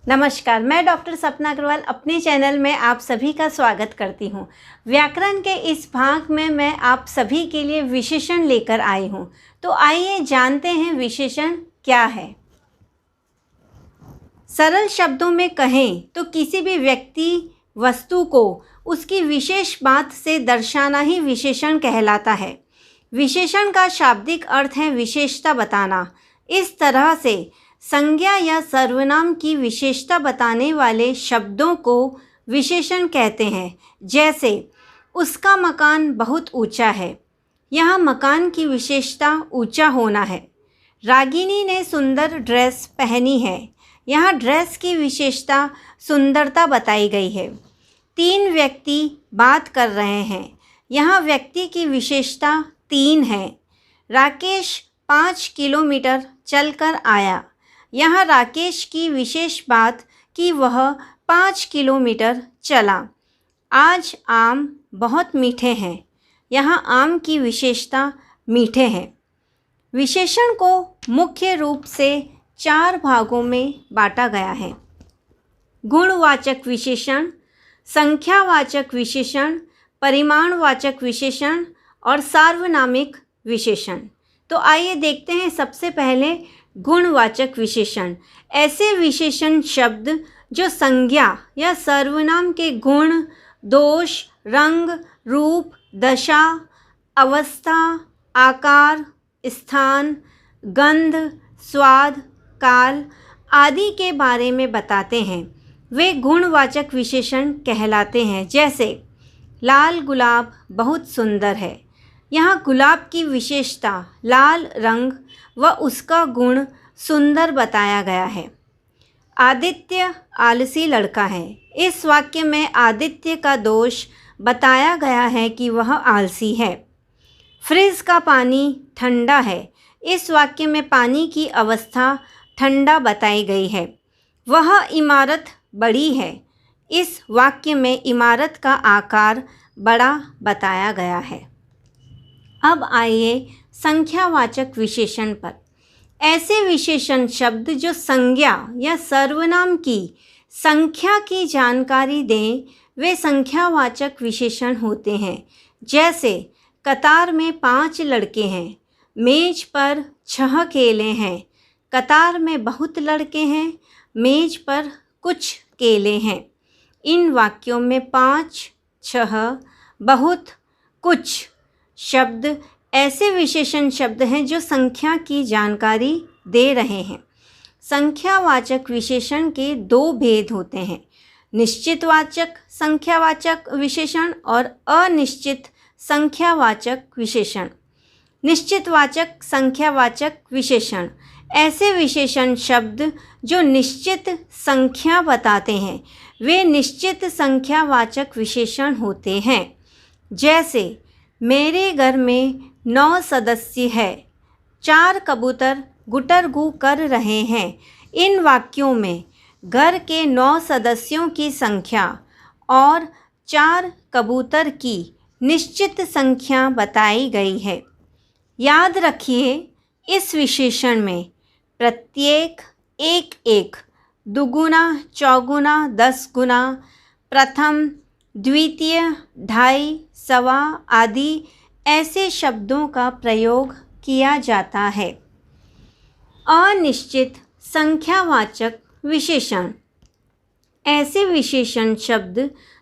नमस्कार, मैं डॉक्टर सपना अग्रवाल अपने चैनल में आप सभी का स्वागत करती हूँ। व्याकरण के इस भाग में मैं आप सभी के लिए विशेषण लेकर आई हूँ। तो आइए जानते हैं विशेषण क्या है। सरल शब्दों में कहें तो किसी भी व्यक्ति, वस्तु को उसकी विशेष बात से दर्शाना ही विशेषण कहलाता है। विशेषण का शाब्दिक अर्थ है विशेषता बताना। इस तरह से संज्ञा या सर्वनाम की विशेषता बताने वाले शब्दों को विशेषण कहते हैं। जैसे उसका मकान बहुत ऊंचा है, यहाँ मकान की विशेषता ऊंचा होना है। रागिनी ने सुंदर ड्रेस पहनी है, यहाँ ड्रेस की विशेषता सुंदरता बताई गई है। तीन व्यक्ति बात कर रहे हैं, यहाँ व्यक्ति की विशेषता तीन है। राकेश 5 किलोमीटर चलकर आया, यहाँ राकेश की विशेष बात कि वह 5 किलोमीटर चला। आज आम बहुत मीठे हैं, यहाँ आम की विशेषता मीठे हैं। विशेषण को मुख्य रूप से 4 भागों में बांटा गया है। गुणवाचक विशेषण, संख्यावाचक विशेषण, परिमाणवाचक विशेषण और सार्वनामिक विशेषण। तो आइए देखते हैं सबसे पहले गुणवाचक विशेषण। ऐसे विशेषण शब्द जो संज्ञा या सर्वनाम के गुण, दोष, रंग, रूप, दशा, अवस्था, आकार, स्थान, गंध, स्वाद, काल आदि के बारे में बताते हैं, वे गुणवाचक विशेषण कहलाते हैं। जैसे लाल गुलाब बहुत सुंदर है, यहाँ गुलाब की विशेषता लाल रंग व उसका गुण सुंदर बताया गया है। आदित्य आलसी लड़का है, इस वाक्य में आदित्य का दोष बताया गया है कि वह आलसी है। फ्रिज का पानी ठंडा है, इस वाक्य में पानी की अवस्था ठंडा बताई गई है। वह इमारत बड़ी है, इस वाक्य में इमारत का आकार बड़ा बताया गया है। अब आइए संख्यावाचक विशेषण पर। ऐसे विशेषण शब्द जो संज्ञा या सर्वनाम की संख्या की जानकारी दें, वे संख्यावाचक विशेषण होते हैं। जैसे कतार में 5 लड़के हैं, मेज पर 6 केले हैं। कतार में बहुत लड़के हैं, मेज पर कुछ केले हैं। इन वाक्यों में 5, 6, बहुत, कुछ शब्द ऐसे विशेषण शब्द हैं जो संख्या की जानकारी दे रहे हैं। संख्यावाचक विशेषण के 2 भेद होते हैं, निश्चितवाचक संख्यावाचक विशेषण और अनिश्चित संख्यावाचक विशेषण। निश्चितवाचक संख्यावाचक विशेषण ऐसे विशेषण शब्द जो निश्चित संख्या बताते हैं, वे निश्चित संख्यावाचक विशेषण होते हैं। जैसे मेरे घर में 9 सदस्य हैं, 4 कबूतर गुटरगू कर रहे हैं। इन वाक्यों में घर के 9 सदस्यों की संख्या और 4 कबूतर की निश्चित संख्या बताई गई है। याद रखिए, इस विशेषण में प्रत्येक, एक एक, दुगुना, चौगुना, 10 गुना, प्रथम, द्वितीय, ढाई, सवा आदि ऐसे शब्दों का प्रयोग किया जाता है। अनिश्चित संख्यावाचक विशेषण ऐसे विशेषण शब्द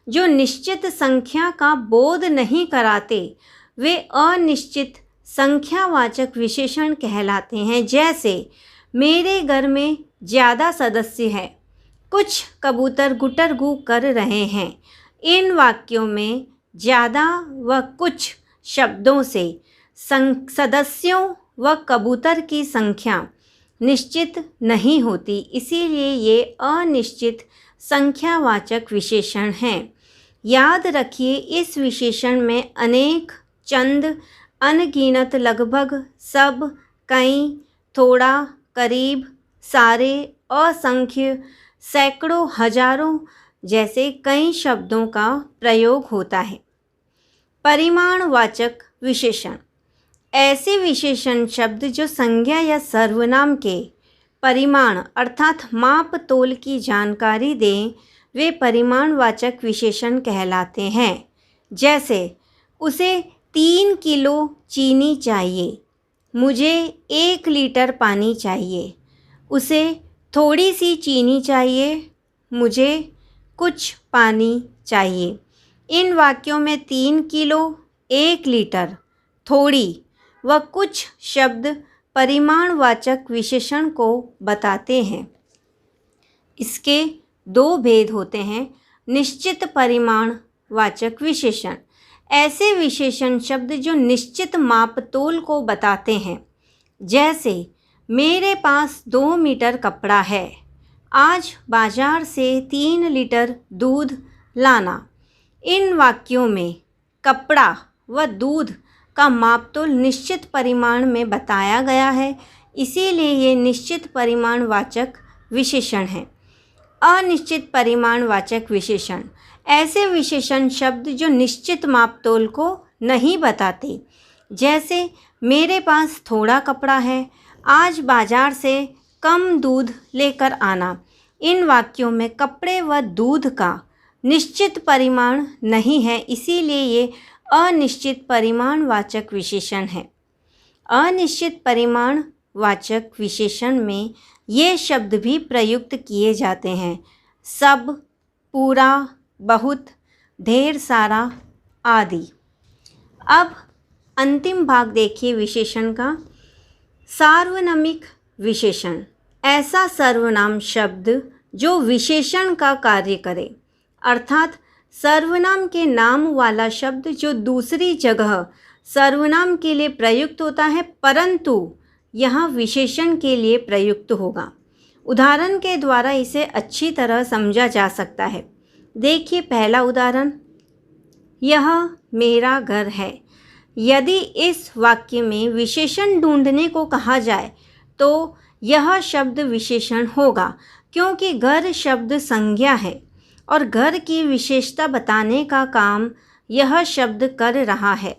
जो निश्चित संख्या का बोध नहीं कराते, वे अनिश्चित संख्यावाचक विशेषण कहलाते हैं। जैसे मेरे घर में ज़्यादा सदस्य हैं, कुछ कबूतर गुटरगू कर रहे हैं। इन वाक्यों में ज़्यादा व कुछ शब्दों से सदस्यों व कबूतर की संख्या निश्चित नहीं होती, इसीलिए ये अनिश्चित संख्यावाचक विशेषण हैं। याद रखिए, इस विशेषण में अनेक, चंद, अनगिनत, लगभग, सब, कई, थोड़ा, करीब, सारे, असंख्य, सैकड़ों, हजारों जैसे कई शब्दों का प्रयोग होता है। परिमाणवाचक विशेषण ऐसे विशेषण शब्द जो संज्ञा या सर्वनाम के परिमाण अर्थात माप तोल की जानकारी दें, वे परिमाणवाचक विशेषण कहलाते हैं। जैसे उसे 3 किलो चीनी चाहिए, मुझे 1 लीटर पानी चाहिए। उसे थोड़ी सी चीनी चाहिए, मुझे कुछ पानी चाहिए। इन वाक्यों में 3 किलो, 1 लीटर, थोड़ी व कुछ शब्द परिमाणवाचक विशेषण को बताते हैं। इसके 2 भेद होते हैं। निश्चित परिमाणवाचक विशेषण, ऐसे विशेषण शब्द जो निश्चित मापतोल को बताते हैं। जैसे मेरे पास 2 मीटर कपड़ा है, आज बाजार से 3 लीटर दूध लाना। इन वाक्यों में कपड़ा व दूध का मापतोल निश्चित परिमाण में बताया गया है, इसीलिए ये निश्चित परिमाणवाचक विशेषण हैं। अनिश्चित परिमाणवाचक विशेषण, ऐसे विशेषण शब्द जो निश्चित मापतोल को नहीं बताते। जैसे मेरे पास थोड़ा कपड़ा है, आज बाजार से कम दूध लेकर आना। इन वाक्यों में कपड़े व दूध का निश्चित परिमाण नहीं है, इसीलिए ये अनिश्चित परिमाणवाचक विशेषण है। अनिश्चित परिमाणवाचक विशेषण में ये शब्द भी प्रयुक्त किए जाते हैं। सब, पूरा, बहुत, ढेर सारा आदि। अब अंतिम भाग देखिए विशेषण का। सार्वनामिक विशेषण, ऐसा सर्वनाम शब्द जो विशेषण का कार्य करे, अर्थात सर्वनाम के नाम वाला शब्द जो दूसरी जगह सर्वनाम के लिए प्रयुक्त होता है, परंतु यहाँ विशेषण के लिए प्रयुक्त होगा। उदाहरण के द्वारा इसे अच्छी तरह समझा जा सकता है। देखिए पहला उदाहरण, यह मेरा घर है। यदि इस वाक्य में विशेषण ढूंढने को कहा जाए तो यह शब्द विशेषण होगा, क्योंकि घर शब्द संज्ञा है और घर की विशेषता बताने का काम यह शब्द कर रहा है।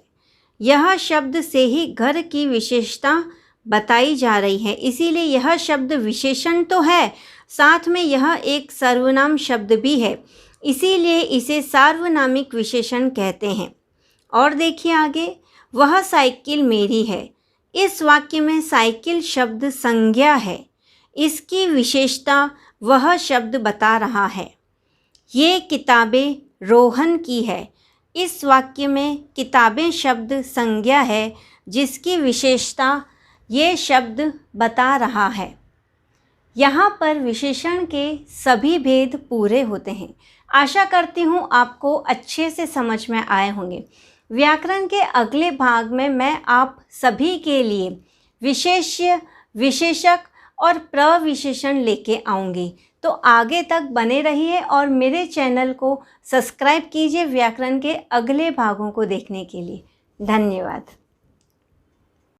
यह शब्द से ही घर की विशेषता बताई जा रही है, इसीलिए यह शब्द विशेषण तो है, साथ में यह एक सर्वनाम शब्द भी है, इसीलिए इसे सार्वनामिक विशेषण कहते हैं। और देखिए आगे, वह साइकिल मेरी है। इस वाक्य में साइकिल शब्द संज्ञा है, इसकी विशेषता वह शब्द बता रहा है। ये किताबें रोहन की है। इस वाक्य में किताबें शब्द संज्ञा है, जिसकी विशेषता ये शब्द बता रहा है। यहाँ पर विशेषण के सभी भेद पूरे होते हैं। आशा करती हूँ आपको अच्छे से समझ में आए होंगे। व्याकरण के अगले भाग में मैं आप सभी के लिए विशेष्य, विशेषक और प्रविशेषण लेके आऊँगी। तो आगे तक बने रहिए और मेरे चैनल को सब्सक्राइब कीजिए व्याकरण के अगले भागों को देखने के लिए। धन्यवाद।